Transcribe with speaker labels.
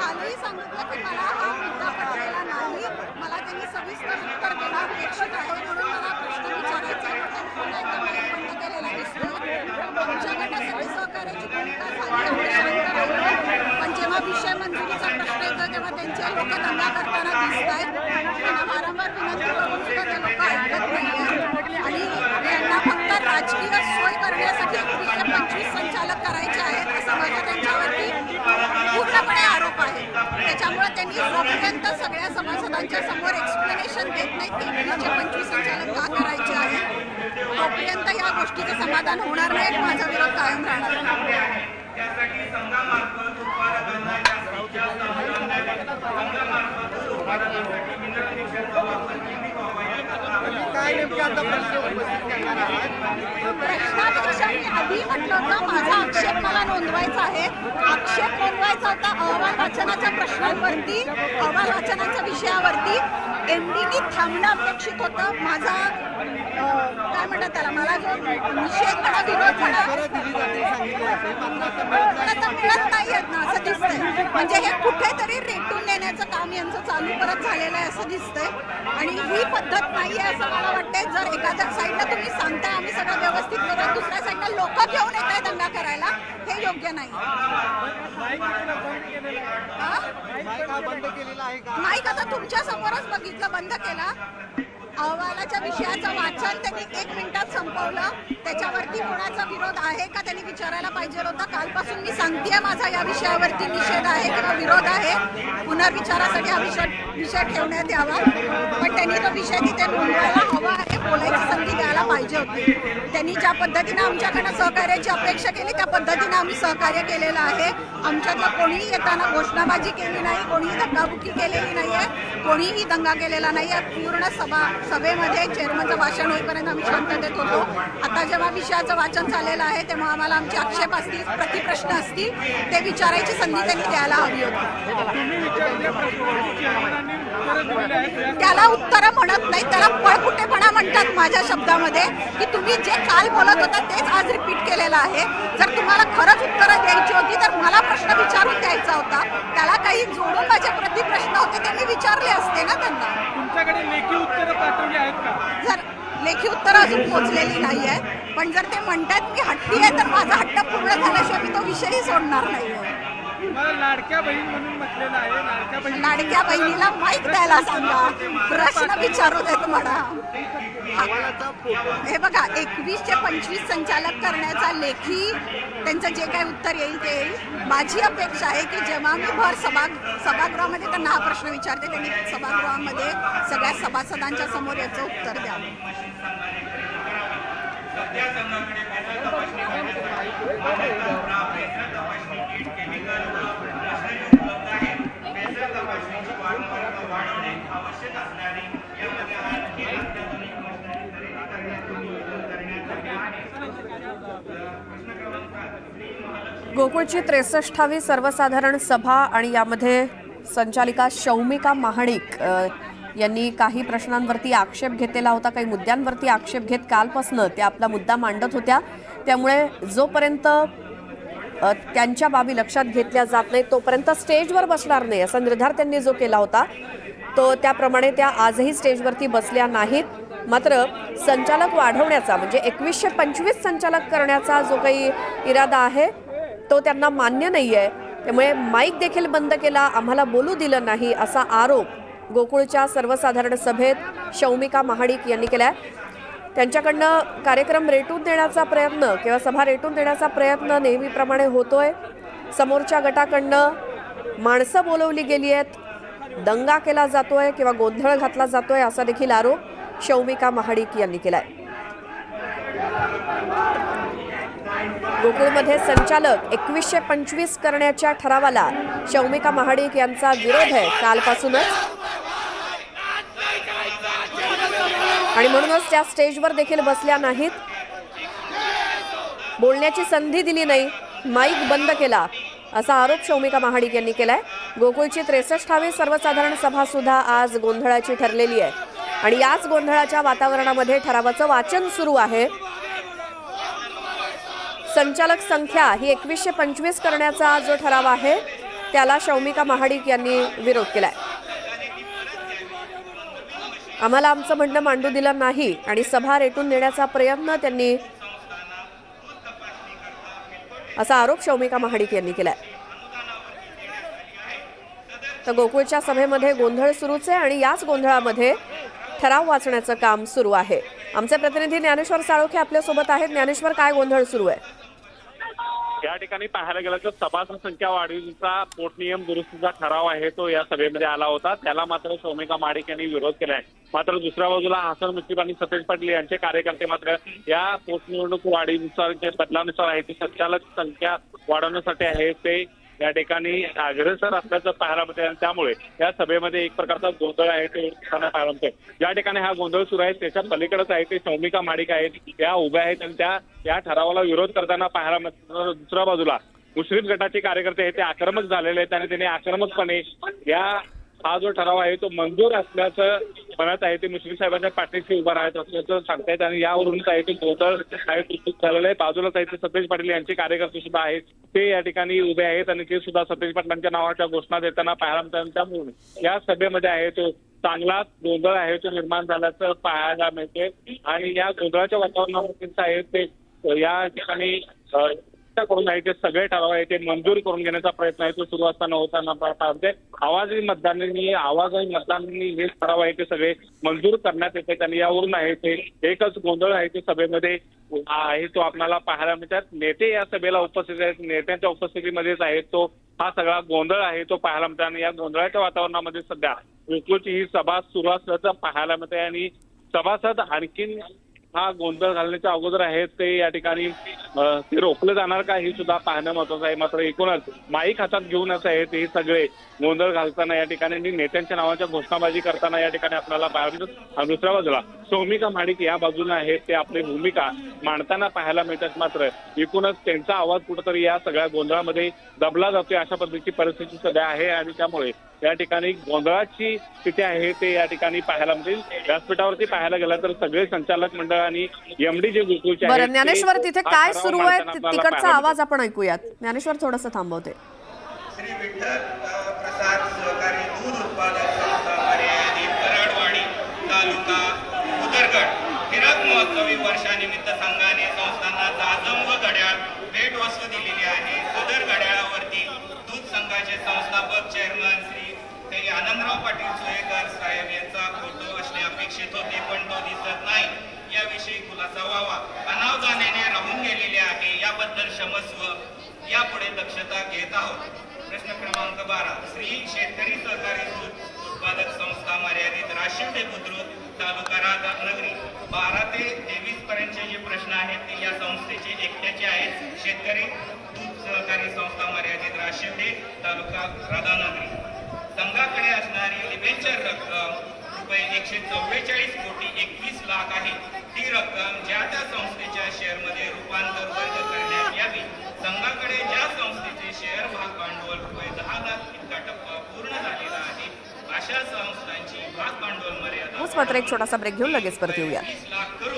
Speaker 1: कालही सांगितलं की मला हा मुद्दा पटलेला नाही, मला त्यांनी सविस्तर उत्तर देणं अपेक्षित आहे, म्हणून मला प्रश्न विचारायचा आहे. त्यांनी पुन्हा एकदा माईक बंद केलेला दिसतोय. आमच्याकडनं सगळी सहकार्याची भूमिका झाली, आम्ही शांत राहिलो, पण जेव्हा विषय मंजुरीचा प्रश्न येतो तेव्हा त्यांचे लोक दंगा करताना दिसत आहेत. त्यांना वारंवार विनंती करून सुद्धा ते लोक ऐकत नाहीये आणि यांना फक्त राजकीय सोय करण्यासाठी 21-25 संचालक करायचे आहेत असा माझा त्यांच्यावरती पूर्णपणे आरोप आहे. त्याच्यामुळे त्यांनी जोपर्यंत सगळ्या सभासदांच्या समोर एक्सप्लेनेशन देत नाहीत की 21-25 संचालक का करायचे आहेत, तोपर्यंत या गोष्टीचं समाधान होणार नाही. माझा विरोध कायम राहणार. प्रश्नापेक्षा मी आधी म्हटलं होतं माझा आक्षेप मला नोंदवायचा आहे. आक्षेप नोंदवायचा होता अहवाल वाचनाच्या प्रश्नांवरती, अहवाल वाचनाच्या विषयावरती. एमडीनी थांबणं अपेक्षित होतं. माझा काय म्हणतात त्याला, मला जो निषेध म्हणा, विरोध म्हणा मिळत नाही आहेत ना असं दिसतंय. म्हणजे हे कुठेतरी रेटून नेण्याचं काम यांचं चालू परत झालेलं आहे असं दिसतंय आणि ही पद्धत नाही आहे असं मला वाटतंय. जर एखाद्या साईडला तुम्ही सांगताय आम्ही सगळं व्यवस्थित करू, दुसऱ्या साईडला लोक घेऊन येत आहे दंगा करायला, हे योग्य नाही. माईक आता तुमच्या समोरच बघितलं, बंद केला. अहवालाच्या विषयाचं वाचन त्यांनी 1 मिनिटात संपवलं. त्याच्यावरती कोणाचा विरोध आहे का त्यांनी विचारायला पाहिजे होता. कालपासून मी सांगतेय माझा या विषयावरती निषेध आहे किंवा विरोध आहे, पुनर्विचारासाठी हा विषय ठेवण्यात यावा. पण त्यांनी तो विषय तिथे नोंदवायला हवा आहे, बोलायची संधी द्यायला पाहिजे होती. त्यांनी ज्या पद्धतीनं आमच्याकडनं सहकार्याची अपेक्षा केली त्या पद्धतीनं आम्ही सहकार्य केलेलं आहे. आमच्यातलं कोणीही येताना घोषणाबाजी केली नाही, कोणीही धक्काबुक्की केलेली नाही आहे, कोणीही दंगा केलेला नाही आहे. पूर्ण सभेमध्ये चेअरमनचं भाषण होईपर्यंत आम्ही शांततेत होतो. आता जेव्हा विषयाचं वाचन झालेलं आहे तेव्हा आम्हाला आमचे आक्षेप असतील, प्रतिप्रश्न असतील, ते विचारायची संधी त्यांनी द्यायला हवी होती. त्याला उत्तरं म्हणत नाही, त्याला पळकुटेपणा म्हणतात माझ्या शब्दामध्ये, की तुम्ही जे काल बोलत होता तेच आज रिपीट केलेलं आहे. जर तुम्हाला खरंच उत्तरं द्यायची होती तर मला प्रश्न विचारून द्यायचा होता. त्याला काही जोडून माझे प्रतिप्रश्न होते ते मी विचारले असते ना त्यांना.
Speaker 2: तुमच्याकडे लेखी उत्तरं पाठवली आहेत का?
Speaker 1: जर लेखी उत्तरं अजून पोचलेली नाही आहे, पण जर ते म्हणतात की हट्टी आहे तर माझा हट्ट पूर्ण झाल्याशिवाय मी तो विषयही सोडणार नाही आहे.
Speaker 2: लाडक्या बहीण म्हणून म्हटलेलं आहे,
Speaker 1: लाडक्या बहिणीला माईक द्यायला सांगा, प्रश्न विचारू देत म्हणा. हे बघा, 21-25 संचालक करण्याचा लेखी त्यांचं जे काही उत्तर येईल ते येईल. माझी अपेक्षा आहे की जेव्हा मी भर सभागृहामध्ये त्यांना हा प्रश्न विचारते त्यांनी सभागृहामध्ये सगळ्या सभासदांच्या समोर याचं उत्तर द्यावं.
Speaker 3: गोकुळची 63वी सर्वसाधारण सभा आणि यामध्ये संचालिका शौमिका महाडिक यांनी काही प्रश्नांवरती आक्षेप घेतलेला होता, काही मुद्द्यांवरती आक्षेप घेत कालपासून त्या आपला मुद्दा मांडत होत्या. त्यामुळे जोपर्यंत त्यांच्या बाबी लक्षात घेतल्या जात नाही तोपर्यंत स्टेजवर बसणार नाही असा निर्धार त्यांनी जो केला होता तो त्याप्रमाणे त्या आजही स्टेजवरती बसल्या नाहीत. मात्र संचालक वाढवण्याचा म्हणजे 21-25 संचालक करण्याचा जो काही इरादा आहे तो त्यांना मान्य नाही आहे. त्यामुळे माईक देखील बंद केला, आम्हाला बोलू दिलं नाही असा आरोप गोकुळच्या सर्वसाधारण सभेत शौमिका महाडिक यांनी केला. त्यांच्याकडनं कार्यक्रम रेटून देण्याचा प्रयत्न किंवा सभा रेटून देण्याचा प्रयत्न नेहमीप्रमाणे होतोय. समोरच्या गटाकडनं माणसं बोलवली गेली आहेत, दंगा केला जातोय किंवा गोंधळ घातला जातोय असा देखील आरोप शौमिका महाडिक यांनी केलाय. गोकुळमध्ये संचालक 21-25 करण्याच्या ठरावाला शौमिका महाडिक यांचा विरोध आहे कालपासूनच आणि म्हणूनच त्या स्टेजवर देखील बसल्या नाहीत, बोलण्याची संधी दिली नाही, माईक बंद केला असा आरोप शौमिका महाडिक यांनी केलाय. गोकुळची 63वी सर्वसाधारण सभा सुद्धा आज गोंधळाची ठरलेली आहे आणि याच गोंधळाच्या वातावरणामध्ये ठरावाचं वाचन सुरू आहे. संचालक संख्या ही 21-25 करण्याचा जो ठराव आहे त्याला शौमिका महाडिक यांनी विरोध केलाय. आम्हाला आमचं म्हणणं मांडू दिलं नाही आणि सभा रेटून नेण्याचा प्रयत्न त्यांनी, असा आरोप शौमिका महाडिक यांनी केलाय. तर गोकुळच्या सभेमध्ये गोंधळ सुरूच आहे आणि याच गोंधळामध्ये ठराव वाचण्याचं काम सुरू आहे. आमचे प्रतिनिधी ज्ञानेश्वर साळोखे आपल्या सोबत आहेत. ज्ञानेश्वर, काय गोंधळ सुरू आहे?
Speaker 4: या ठिकाणी पाहायला गेलं तर सभासद संख्या वाढीचा पोटनियम दुरुस्तीचा ठराव आहे तो या सभेमध्ये आला होता. त्याला मात्र शौमिका महाडिक यांनी विरोध केलाय. मात्र दुसऱ्या बाजूला हसन मुश्रीफ आणि सतेज पाटील यांचे कार्यकर्ते मात्र या पोटनिवडणूक वाढीनुसार जे बदलानुसार आहे ती संचालक संख्या वाढवण्यासाठी आहे ते या ठिकाणी अग्रेसर असल्याचं पाहायला मिळते आणि त्यामुळे या सभेमध्ये एक प्रकारचा गोंधळ आहे ते पाहायला मिळतोय. ज्या ठिकाणी हा गोंधळ सुरू आहे त्याच्या पलीकडेच आहे ते शौमिका महाडिक आहेत, त्या उभ्या आहेत आणि त्या या ठरावाला विरोध करताना पाहायला मिळतात. दुसऱ्या बाजूला मुश्रीफ गटाचे कार्यकर्ते आहेत ते आक्रमक झालेले आहेत आणि त्यांनी आक्रमकपणे हा जो ठराव आहे तो मंजूर असल्याचं म्हणत आहे. ते मुश्रीफ साहेबांच्या पाठीशी उभा राहत असल्याचं सांगतायत आणि यावरूनच आहे ते गोंधळ झालेलं आहे. बाजूलाच आहे ते सतेज पाटील यांचे कार्यकर्ते सुद्धा आहेत, ते या ठिकाणी उभे आहेत आणि ते सुद्धा सतेज पाटलांच्या नावाच्या घोषणा देताना पाहायला मिळतात. त्यामुळे या सभेमध्ये आहे तो चांगला गोंधळ आहे तो निर्माण झाल्याचं पाहायला मिळते आणि या गोंधळाच्या वातावरणामध्ये आहे ते या ठिकाणी करून आहे ते सगळे ठराव आहे ते मंजूर करून घेण्याचा प्रयत्न आहे तो सुरू असताना होताना पाहते. आवाजही मतदारांनी हे ठराव आहे ते सगळे मंजूर करण्यात येते आणि यावरून आहे ते एकच गोंधळ आहे ते सभेमध्ये आहे तो आपल्याला पाहायला मिळतात. नेते या सभेला उपस्थित आहेत, नेत्यांच्या उपस्थितीमध्येच आहे तो हा सगळा गोंधळ आहे तो पाहायला मिळतो आणि या गोंधळाच्या वातावरणामध्ये सध्या गोकुळची ही सभा सुरू असल्याचं पाहायला मिळते आणि सभासद आणखीन हा गोंधळ घालण्याच्या अगोदर आहेत ते या ठिकाणी ते रोखलं जाणार का हे सुद्धा पाहणं महत्वाचं आहे. मात्र एकूणच माईक हातात घेऊनच आहेत हे सगळे गोंधळ घालताना या ठिकाणी नेत्यांच्या नावाच्या घोषणाबाजी करताना या ठिकाणी आपल्याला पाहायला मिळतात. दुसऱ्या बाजूला शौमिका महाडिक या बाजूने आहेत ते आपली भूमिका मांडताना पाहायला मिळतात. मात्र एकूणच त्यांचा आवाज कुठेतरी या सगळ्या गोंधळामध्ये दबला जातोय अशा पद्धतीची परिस्थिती सध्या आहे आणि त्यामुळे या ठिकाणी गोंधळाची स्थिती आहे ते या ठिकाणी पाहायला मिळेल. व्यासपीठावरती पाहायला गेलं तर सगळे संचालक मंडळ आणि एमडी जे गोकुळचे आहेत.
Speaker 3: बरं ज्ञानेश्वर, तिथे काय सुरू आहे तिकडचा आवाज आपण ऐकूयात. ज्ञानेश्वर थोडंसं थांबवते.
Speaker 5: श्री विठ्ठल प्रसाद सहकारी दूध उत्पादक संस्था मर्यादित कराडवाडी तालुका उदरगड हिरक महोत्सवी वर्षानिमित्त संघाने संस्थांना जाजम व घड्याळ भेट वस्तू दिलेली आहे. सदर घड्याळावरती दूध संघाचे संस्थापक चेअरमन श्री आनंदराव पाटील सोयेकर साहेब यांचा फोटो असणे अपेक्षित होते पण तो दिसत नाही. याविषयी खुलासा व्हावा. अनावधानाने राहून गेलेले आहे याबद्दल क्षमस्व. यापुढे दक्षता घेत आहोत. प्रश्न क्रमांक 12 श्री शेतकरी सहकारी दूध उत्पादक संस्था मर्यादित राशिवडे बुद्रुक तालुका राधानगरी 12 ते 23 पर्यंतचे जे प्रश्न आहेत ते या संस्थेचे एकट्याचे आहेत. शेतकरी दूध सहकारी संस्था मर्यादित राशिवडे तालुका राधानगरी संघाकडे असणारी डिबेंचर रक्कम रुपये 144 कोटी 21 लाख आहे. ती रक्कम ज्या त्या संस्थेच्या शेअरमध्ये रूपांतर वर्ग करण्यात यावी. संघाकडे ज्या संस्थेचे शेअर भाग भांडवल रुपये 10 लाख इतका टप्पा पूर्ण झालेला आहे अशा संस्थांची भाग भांडवल मर्यादा
Speaker 3: मात्र एक छोटासा ब्रेक घेऊन लगेच परत येऊया.
Speaker 5: 20 लाख करून